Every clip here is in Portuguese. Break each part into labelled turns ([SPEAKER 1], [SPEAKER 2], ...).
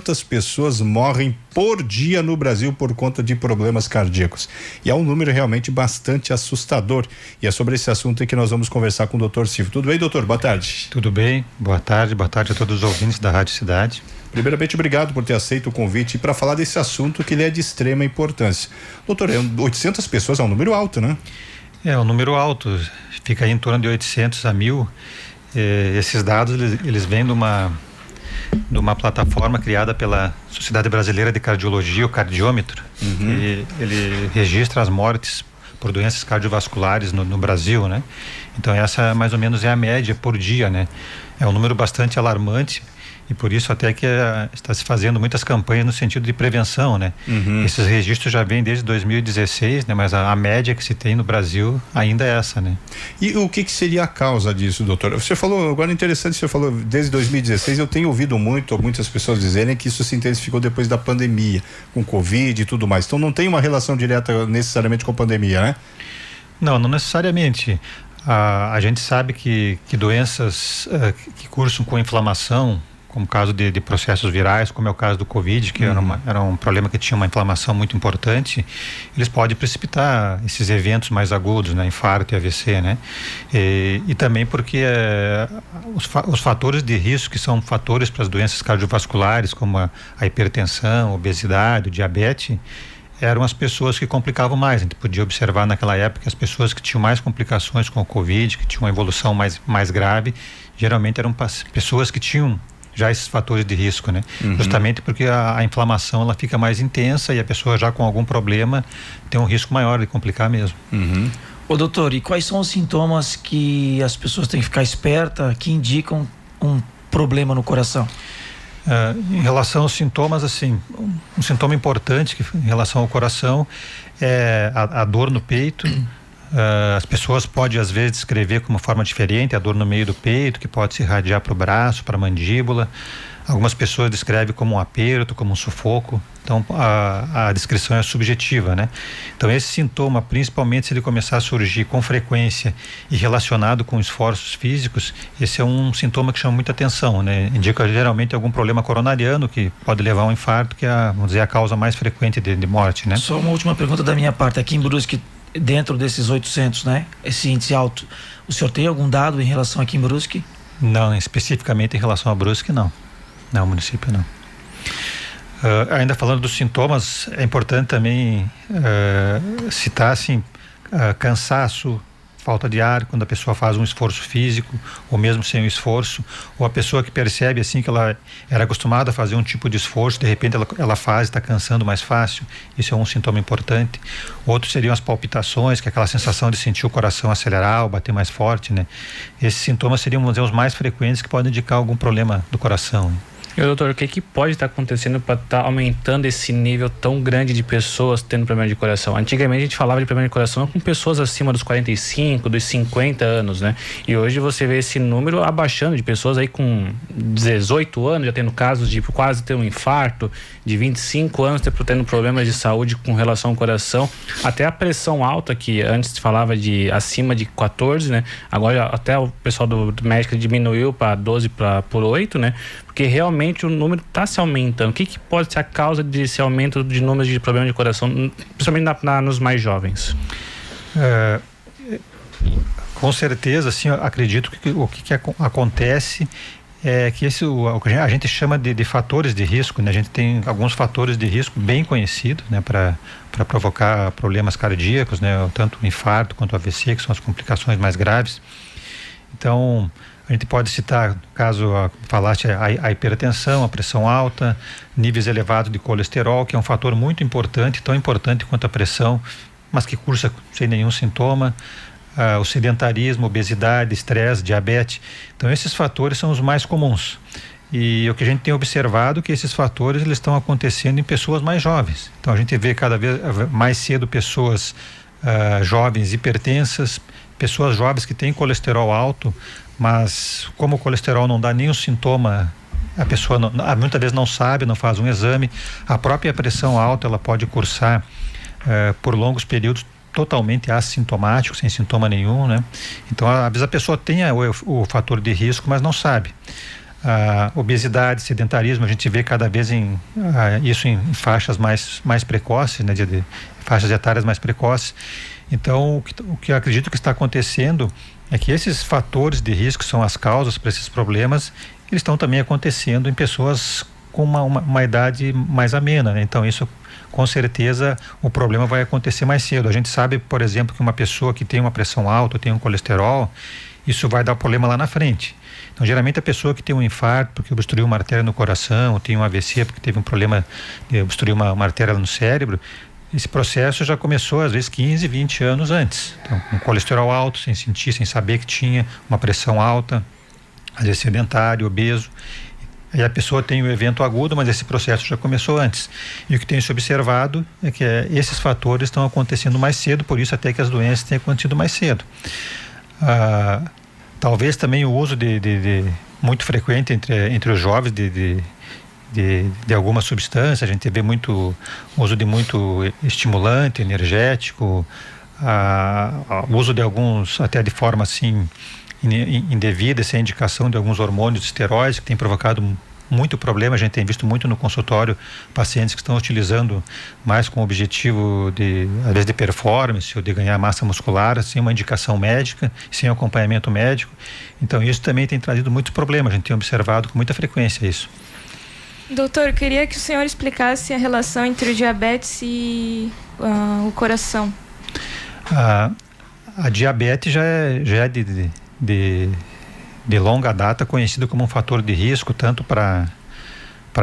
[SPEAKER 1] 800 pessoas morrem por dia no Brasil por conta de problemas cardíacos. E é um número realmente bastante assustador. E é sobre esse assunto que nós vamos conversar com o Dr. Silvio. Tudo bem, doutor? Boa tarde.
[SPEAKER 2] Tudo bem, boa tarde a todos os ouvintes da Rádio Cidade.
[SPEAKER 1] Primeiramente, obrigado por ter aceito o convite para falar desse assunto que ele é de extrema importância. Doutor, 800 pessoas é um número alto, né?
[SPEAKER 2] É um número alto, fica aí em torno de 800 a 1.000. Esses dados, eles vêm de uma plataforma criada pela Sociedade Brasileira de Cardiologia, o cardiômetro. Ele registra as mortes por doenças cardiovasculares no Brasil, né? Então essa mais ou menos é a média por dia, né? É um número bastante alarmante e por isso até que está se fazendo muitas campanhas no sentido de prevenção, né? Esses registros já vêm desde 2016, né? Mas a média que se tem no Brasil ainda é essa, né?
[SPEAKER 1] E o que seria a causa disso, doutor? Você falou, agora interessante, você falou desde 2016, eu tenho ouvido muitas pessoas dizerem que isso se intensificou depois da pandemia, com Covid e tudo mais. Então não tem uma relação direta necessariamente com a pandemia, né?
[SPEAKER 2] Não necessariamente. A gente sabe que doenças que cursam com inflamação, como o caso de processos virais, como é o caso do Covid, que era um problema que tinha uma inflamação muito importante, eles podem precipitar esses eventos mais agudos, né? Infarto e AVC, né? E também porque os fatores de risco, que são fatores para as doenças cardiovasculares, como a hipertensão, a obesidade, o diabetes, eram as pessoas que complicavam mais. A gente podia observar naquela época as pessoas que tinham mais complicações com o Covid, que tinham uma evolução mais grave, geralmente eram pessoas que tinham já esses fatores de risco, né? Justamente porque a inflamação ela fica mais intensa e a pessoa já com algum problema tem um risco maior de complicar mesmo.
[SPEAKER 3] Ô doutor, e quais são os sintomas que as pessoas têm que ficar espertas, que indicam um problema no coração?
[SPEAKER 2] Em relação aos sintomas, assim, um sintoma importante em relação ao coração é a dor no peito. As pessoas podem às vezes descrever como forma diferente a dor no meio do peito, que pode se irradiar para o braço, para a mandíbula. Algumas pessoas descrevem como um aperto, como um sufoco. Então a descrição é subjetiva, né? Então esse sintoma, principalmente se ele começar a surgir com frequência e relacionado com esforços físicos, esse é um sintoma que chama muita atenção, né? Indica geralmente algum problema coronariano que pode levar a um infarto, que é vamos dizer, a causa mais frequente de morte, né?
[SPEAKER 3] Só uma última pergunta da minha parte. Aqui em Brusque, dentro desses 800, né? Esse índice alto, o senhor tem algum dado em relação aqui em Brusque?
[SPEAKER 2] Não, especificamente em relação a Brusque, não. Não, município não. Ainda falando dos sintomas, é importante também citar assim, cansaço, falta de ar quando a pessoa faz um esforço físico, ou mesmo sem um esforço, ou a pessoa que percebe assim que ela era acostumada a fazer um tipo de esforço, de repente ela faz e está cansando mais fácil. Isso é um sintoma importante. Outros seriam as palpitações, que é aquela sensação de sentir o coração acelerar ou bater mais forte, né? Esses sintomas seriam, vamos dizer, os mais frequentes que podem indicar algum problema do coração.
[SPEAKER 4] E doutor, o que pode estar acontecendo para estar aumentando esse nível tão grande de pessoas tendo problema de coração? Antigamente a gente falava de problema de coração com pessoas acima dos 45, dos 50 anos, né? E hoje você vê esse número abaixando, de pessoas aí com 18 anos já tendo casos de quase ter um infarto, de 25 anos tendo problemas de saúde com relação ao coração, até a pressão alta, que antes se falava de acima de 14, né? Agora até o pessoal do médico diminuiu para 12 por 8, né? Porque realmente o número está se aumentando. O que pode ser a causa desse aumento de números de problemas de coração, principalmente nos mais jovens?
[SPEAKER 2] Com certeza, assim, eu acredito que o que acontece é que o que a gente chama de fatores de risco, né? A gente tem alguns fatores de risco bem conhecidos, né? Para provocar problemas cardíacos, né? Tanto o infarto quanto o AVC, que são as complicações mais graves. Então, a gente pode citar, caso falaste, a hipertensão, a pressão alta, níveis elevados de colesterol, que é um fator muito importante, tão importante quanto a pressão, mas que cursa sem nenhum sintoma, o sedentarismo, obesidade, estresse, diabetes. Então esses fatores são os mais comuns. E o que a gente tem observado é que esses fatores eles estão acontecendo em pessoas mais jovens. Então a gente vê cada vez mais cedo pessoas jovens hipertensas, pessoas jovens que têm colesterol alto, mas como o colesterol não dá nenhum sintoma, a pessoa muitas vezes não sabe, não faz um exame. A própria pressão alta ela pode cursar por longos períodos totalmente assintomático, sem sintoma nenhum, né? Então às vezes a pessoa tem o fator de risco, mas não sabe. Obesidade, sedentarismo, a gente vê cada vez isso em faixas mais precoces, né, de faixas etárias mais precoces. Então, o que eu acredito que está acontecendo é que esses fatores de risco, que são as causas para esses problemas, eles estão também acontecendo em pessoas com uma idade mais amena, né? Então, isso, com certeza, o problema vai acontecer mais cedo. A gente sabe, por exemplo, que uma pessoa que tem uma pressão alta, tem um colesterol, isso vai dar problema lá na frente. Então, geralmente, a pessoa que tem um infarto porque obstruiu uma artéria no coração, ou tem um AVC porque teve um problema de obstruir uma artéria no cérebro, esse processo já começou, às vezes, 15, 20 anos antes. Então, um colesterol alto, sem sentir, sem saber que tinha, uma pressão alta, às vezes sedentário, obeso. Aí a pessoa tem o evento agudo, mas esse processo já começou antes. E o que tem se observado é que esses fatores estão acontecendo mais cedo, por isso até que as doenças têm acontecido mais cedo. Talvez também o uso muito frequente entre os jovens de alguma substância, a gente vê muito uso de muito estimulante, energético, o uso de alguns, até de forma assim indevida, sem indicação de alguns hormônios esteroides que tem provocado muito problema. A gente tem visto muito no consultório pacientes que estão utilizando mais com o objetivo às vezes de performance ou de ganhar massa muscular, sem uma indicação médica, sem acompanhamento médico. Então isso também tem trazido muitos problemas, a gente tem observado com muita frequência isso.
[SPEAKER 5] Doutor, eu queria que o senhor explicasse a relação entre o diabetes e o coração.
[SPEAKER 2] A diabetes já é de longa data conhecido como um fator de risco, tanto para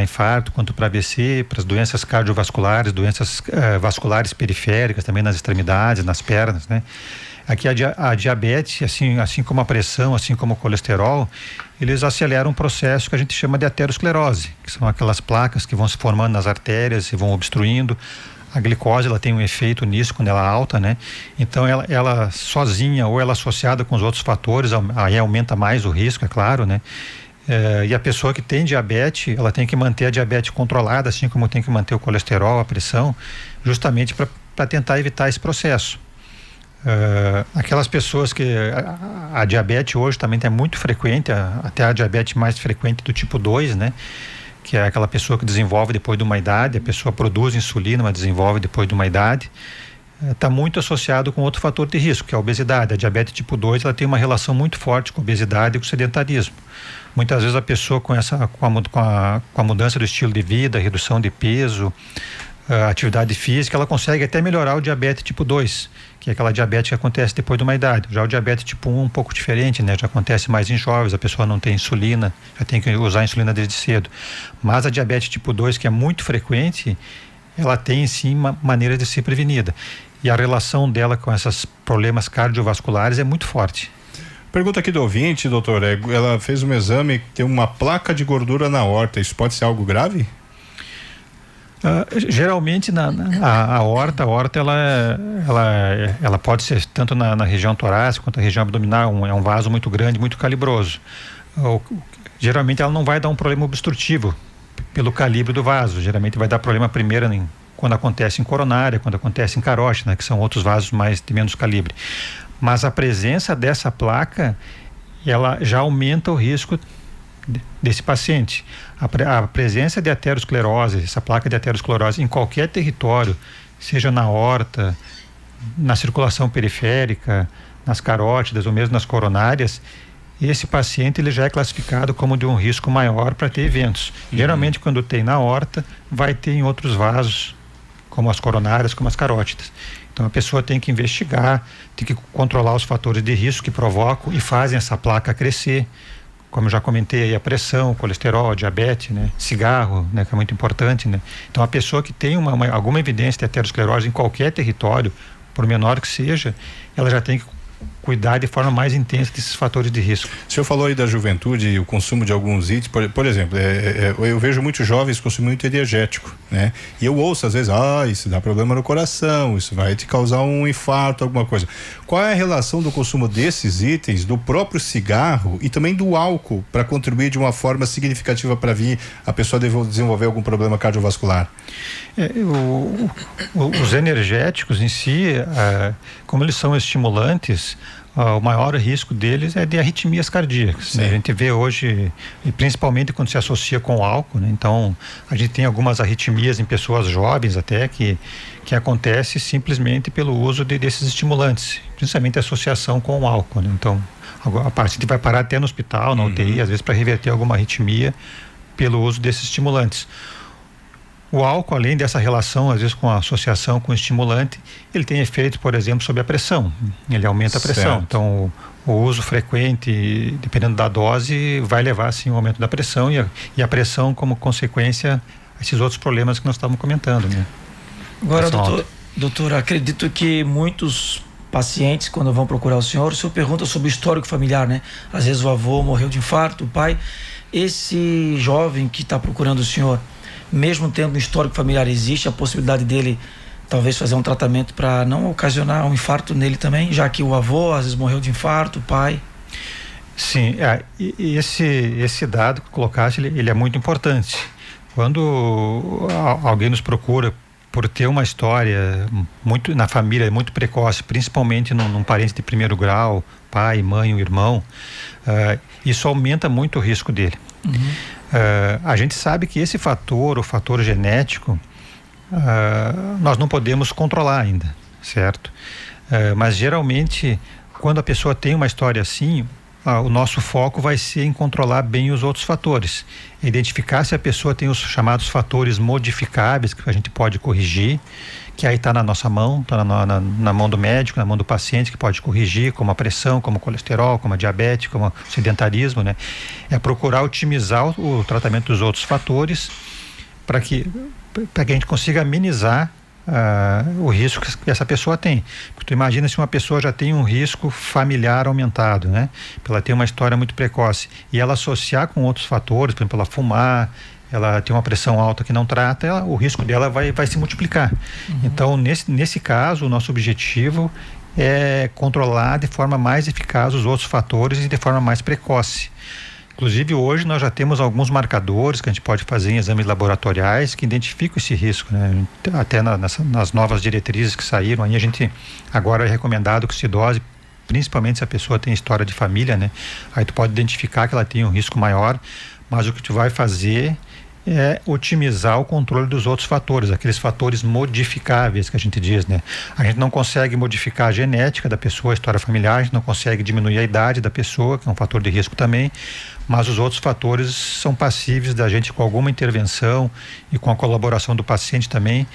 [SPEAKER 2] infarto quanto para AVC, para as doenças cardiovasculares, doenças vasculares periféricas, também nas extremidades, nas pernas, né? Aqui a diabetes, assim como a pressão, assim como o colesterol, eles aceleram um processo que a gente chama de aterosclerose, que são aquelas placas que vão se formando nas artérias e vão obstruindo. A glicose, ela tem um efeito nisso quando ela é alta, né? Então ela sozinha ou ela associada com os outros fatores, aí aumenta mais o risco, é claro, né? E a pessoa que tem diabetes, ela tem que manter a diabetes controlada, assim como tem que manter o colesterol, a pressão, justamente para tentar evitar esse processo. Aquelas pessoas que a diabetes hoje também é muito frequente, até a diabetes mais frequente do tipo 2, né? Que é aquela pessoa que desenvolve depois de uma idade, a pessoa produz insulina, mas desenvolve depois de uma idade, está muito associado com outro fator de risco, que é a obesidade. A diabetes tipo 2, ela tem uma relação muito forte com a obesidade e com o sedentarismo. Muitas vezes a pessoa com a mudança do estilo de vida, redução de peso, atividade física, ela consegue até melhorar o diabetes tipo 2, que é aquela diabetes que acontece depois de uma idade. Já o diabetes tipo 1 um pouco diferente, né? Já acontece mais em jovens, a pessoa não tem insulina, já tem que usar insulina desde cedo. Mas a diabetes tipo 2, que é muito frequente, ela tem sim uma maneira de ser prevenida. E a relação dela com esses problemas cardiovasculares é muito forte.
[SPEAKER 1] Pergunta aqui do ouvinte, doutor, ela fez um exame que tem uma placa de gordura na aorta, isso pode ser algo grave?
[SPEAKER 2] Geralmente a aorta ela pode ser tanto na região torácica quanto na região abdominal, é um vaso muito grande, muito calibroso. Geralmente ela não vai dar um problema obstrutivo pelo calibre do vaso, geralmente vai dar problema primeiro quando acontece em coronária, quando acontece em carótida, né, que são outros vasos de menos calibre. Mas a presença dessa placa, ela já aumenta o risco desse paciente. A presença de aterosclerose, essa placa de aterosclerose em qualquer território, seja na aorta, na circulação periférica, nas carótidas ou mesmo nas coronárias, esse paciente ele já é classificado como de um risco maior para ter eventos. Geralmente quando tem na aorta, vai ter em outros vasos, como as coronárias, como as carótidas. Então a pessoa tem que investigar, tem que controlar os fatores de risco que provocam e fazem essa placa crescer. Como eu já comentei aí, a pressão, o colesterol, a diabetes, né? Cigarro, né? Que é muito importante, né? Então a pessoa que tem alguma evidência de aterosclerose em qualquer território, por menor que seja, ela já tem que cuidar de forma mais intensa desses fatores de risco.
[SPEAKER 1] O senhor falou aí da juventude e o consumo de alguns itens, por exemplo, eu vejo muitos jovens consumindo muito energético, né? E eu ouço às vezes, isso dá problema no coração, isso vai te causar um infarto, alguma coisa. Qual é a relação do consumo desses itens, do próprio cigarro e também do álcool, para contribuir de uma forma significativa para vir a pessoa desenvolver algum problema cardiovascular?
[SPEAKER 2] Os energéticos em si, como eles são estimulantes, o maior risco deles é de arritmias cardíacas, né? A gente vê hoje, e principalmente quando se associa com o álcool, né? Então, a gente tem algumas arritmias em pessoas jovens até que acontece simplesmente pelo uso desses estimulantes, principalmente a associação com o álcool, né? Então, a paciente vai parar até no hospital, na UTI, às vezes para reverter alguma arritmia pelo uso desses estimulantes. O álcool, além dessa relação, às vezes com a associação com o estimulante, ele tem efeito, por exemplo, sobre a pressão. Ele aumenta a pressão.
[SPEAKER 1] Certo.
[SPEAKER 2] Então, o uso frequente, dependendo da dose, vai levar, assim, ao aumento da pressão e a pressão, como consequência, esses outros problemas que nós estávamos comentando, né?
[SPEAKER 3] Agora, doutor, acredito que muitos pacientes, quando vão procurar o senhor pergunta sobre o histórico familiar, né? Às vezes o avô morreu de infarto, o pai. Esse jovem que está procurando o senhor, mesmo tendo um histórico familiar, existe a possibilidade dele talvez fazer um tratamento para não ocasionar um infarto nele também, já que o avô às vezes morreu de infarto, o pai?
[SPEAKER 2] Sim, e esse dado que colocaste, ele é muito importante. Quando alguém nos procura por ter uma história muito na família, muito precoce, principalmente num parente de primeiro grau, pai, mãe, um irmão, isso aumenta muito o risco dele. A gente sabe que esse fator, o fator genético, nós não podemos controlar ainda, certo? Mas geralmente, quando a pessoa tem uma história assim, o nosso foco vai ser em controlar bem os outros fatores, identificar se a pessoa tem os chamados fatores modificáveis que a gente pode corrigir, que aí está na nossa mão, está na mão do médico, na mão do paciente, que pode corrigir, como a pressão, como o colesterol, como a diabetes, como o sedentarismo, né? É procurar otimizar o tratamento dos outros fatores para que a gente consiga amenizar o risco que essa pessoa tem. Porque tu imagina se uma pessoa já tem um risco familiar aumentado, né? Ela tem uma história muito precoce e ela associar com outros fatores, por exemplo, ela fumar, ela tem uma pressão alta que não trata, o risco dela vai se multiplicar. Então, nesse caso, o nosso objetivo é controlar de forma mais eficaz os outros fatores e de forma mais precoce. Inclusive, hoje nós já temos alguns marcadores que a gente pode fazer em exames laboratoriais que identificam esse risco, né? Até nas novas diretrizes que saíram, aí a gente agora é recomendado que se dose, principalmente se a pessoa tem história de família, né? Aí tu pode identificar que ela tem um risco maior, mas o que tu vai fazer é otimizar o controle dos outros fatores, aqueles fatores modificáveis que a gente diz, né? A gente não consegue modificar a genética da pessoa, a história familiar, a gente não consegue diminuir a idade da pessoa, que é um fator de risco também, mas os outros fatores são passíveis da gente, com alguma intervenção e com a colaboração do paciente também,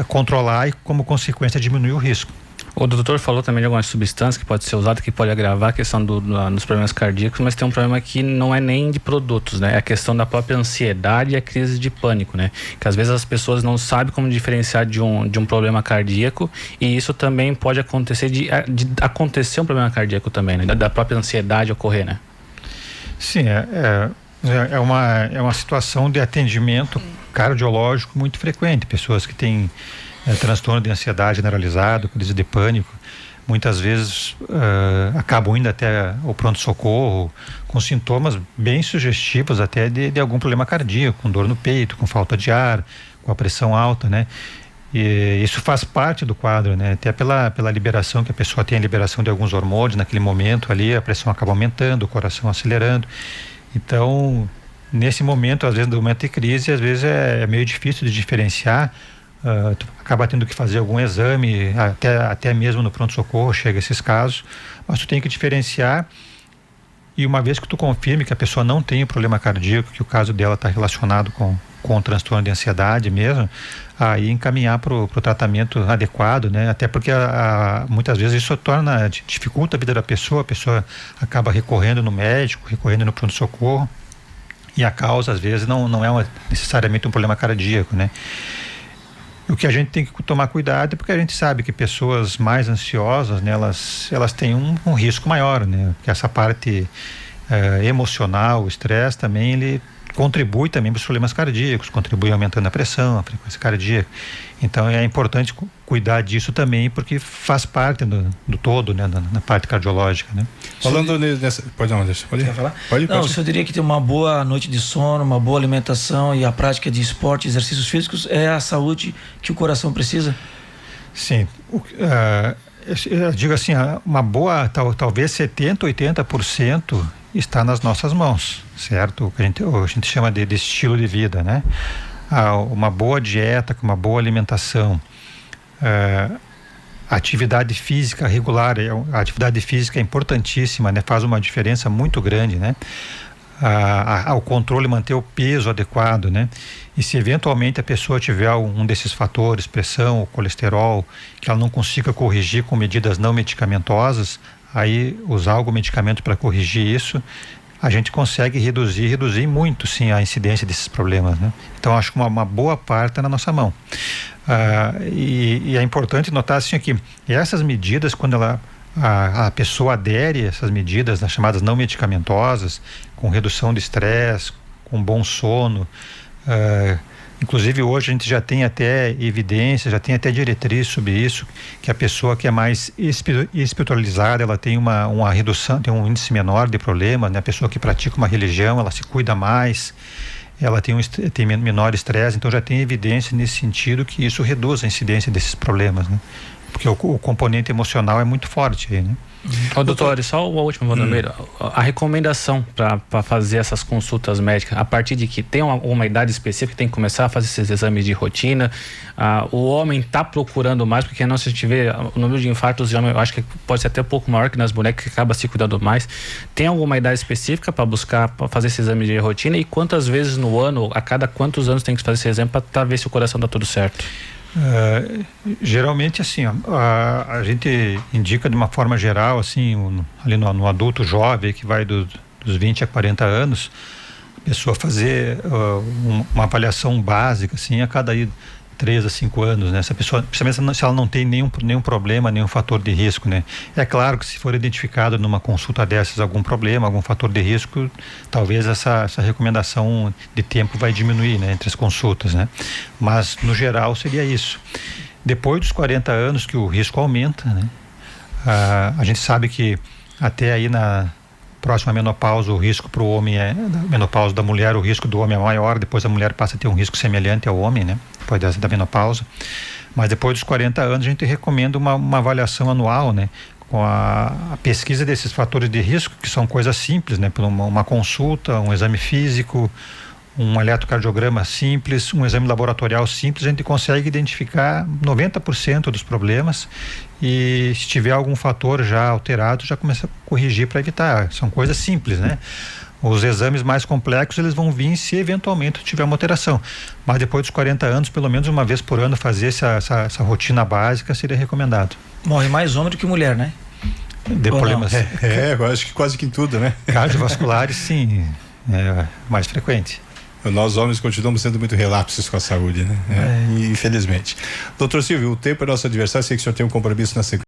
[SPEAKER 2] controlar e, como consequência, diminuir o risco.
[SPEAKER 4] O doutor falou também de algumas substâncias que pode ser usada, que pode agravar a questão dos problemas cardíacos, mas tem um problema que não é nem de produtos, né? É a questão da própria ansiedade e a crise de pânico, né? Que às vezes as pessoas não sabem como diferenciar de um problema cardíaco, e isso também pode acontecer de acontecer um problema cardíaco também, né? Da própria ansiedade ocorrer, né?
[SPEAKER 2] Sim, é uma situação de atendimento cardiológico muito frequente. Pessoas que têm transtorno de ansiedade generalizado, crise de pânico, muitas vezes acabam indo até o pronto-socorro com sintomas bem sugestivos até de algum problema cardíaco, com dor no peito, com falta de ar, com a pressão alta, né? E isso faz parte do quadro, né? Até pela liberação, que a pessoa tem a liberação de alguns hormônios naquele momento ali, a pressão acaba aumentando, o coração acelerando. Então, nesse momento, às vezes, no momento de crise, às vezes é meio difícil de diferenciar. Tu acaba tendo que fazer algum exame, até mesmo no pronto-socorro chega esses casos, mas tu tem que diferenciar, e uma vez que tu confirme que a pessoa não tem problema cardíaco, que o caso dela está relacionado com o transtorno de ansiedade mesmo, aí encaminhar para o tratamento adequado, né? Até porque muitas vezes isso dificulta a vida da pessoa, a pessoa acaba recorrendo no médico, recorrendo no pronto-socorro, e a causa às vezes não é necessariamente um problema cardíaco, né? O que a gente tem que tomar cuidado é porque a gente sabe que pessoas mais ansiosas, né, elas têm um risco maior, né? Que essa parte emocional, o estresse também, ele contribui também para os problemas cardíacos, contribui aumentando a pressão, a frequência cardíaca. Então é importante cuidar disso também, porque faz parte do todo, né, na parte cardiológica, né?
[SPEAKER 1] Falando nessa... Pode
[SPEAKER 3] falar?
[SPEAKER 1] Pode.
[SPEAKER 3] Não, o senhor diria que ter uma boa noite de sono, uma boa alimentação e a prática de esporte, exercícios físicos é a saúde que o coração precisa?
[SPEAKER 2] Sim. Eu digo assim, uma boa, talvez 70%, 80% está nas nossas mãos, certo? O que a gente chama de estilo de vida, né? Uma boa dieta, com uma boa alimentação, atividade física regular, a atividade física é importantíssima, né? Faz uma diferença muito grande, né? O controle, manter o peso adequado, né? E se eventualmente a pessoa tiver um desses fatores, pressão, colesterol, que ela não consiga corrigir com medidas não medicamentosas, aí usar algum medicamento para corrigir isso, a gente consegue reduzir muito, sim, a incidência desses problemas, né? Então, acho que uma boa parte está na nossa mão. E é importante notar, assim, que essas medidas, quando a pessoa adere a essas medidas, as chamadas não medicamentosas, com redução de estresse, com bom sono, inclusive hoje a gente já tem até evidência, já tem até diretriz sobre isso, que a pessoa que é mais espiritualizada, ela tem uma redução, tem um índice menor de problemas, né? A pessoa que pratica uma religião, ela se cuida mais, ela tem menor estresse, então já tem evidência nesse sentido que isso reduz a incidência desses problemas, né? Porque o componente emocional é muito forte aí, né?
[SPEAKER 4] Doutor, só o último, Valdomiro. A recomendação para fazer essas consultas médicas, a partir de que tem uma idade específica, tem que começar a fazer esses exames de rotina. O homem está procurando mais, porque não, se a gente vê o número de infartos de homem, eu acho que pode ser até um pouco maior que nas mulheres, que acaba se cuidando mais. Tem alguma idade específica para buscar, para fazer esse exame de rotina? E quantas vezes no ano, a cada quantos anos tem que fazer esse exame para ver se o coração está tudo certo?
[SPEAKER 2] Geralmente, assim, a gente indica de uma forma geral, assim, ali no adulto jovem, que vai dos 20 a 40 anos, a pessoa fazer uma avaliação básica, assim, a cada 3 a 5 anos, né? Essa pessoa, principalmente se ela não tem nenhum problema, nenhum fator de risco, né? É claro que se for identificado numa consulta dessas algum problema, algum fator de risco, talvez essa recomendação de tempo vai diminuir, né? Entre as consultas, né? Mas no geral seria isso. Depois dos 40 anos que o risco aumenta, né? A gente sabe que até aí na próxima menopausa, o risco para o homem menopausa da mulher, o risco do homem é maior, depois a mulher passa a ter um risco semelhante ao homem, né? Depois da menopausa. Mas depois dos 40 anos a gente recomenda uma avaliação anual, né? Com a pesquisa desses fatores de risco, que são coisas simples, né? Por uma consulta, um exame físico, um eletrocardiograma simples, um exame laboratorial simples, a gente consegue identificar 90% dos problemas e se tiver algum fator já alterado, já começa a corrigir para evitar. São coisas simples, né? Os exames mais complexos, eles vão vir se eventualmente tiver uma alteração. Mas depois dos 40 anos, pelo menos uma vez por ano, fazer essa rotina básica seria recomendado.
[SPEAKER 3] Morre mais homem do que mulher, né?
[SPEAKER 2] De problemas.
[SPEAKER 1] Eu acho que quase que em tudo, né?
[SPEAKER 2] Cardiovasculares, sim, é mais frequente.
[SPEAKER 1] Nós homens continuamos sendo muito relapsos com a saúde, né? Infelizmente. Doutor Silvio, o tempo é nosso adversário, sei que o senhor tem um compromisso na sequência.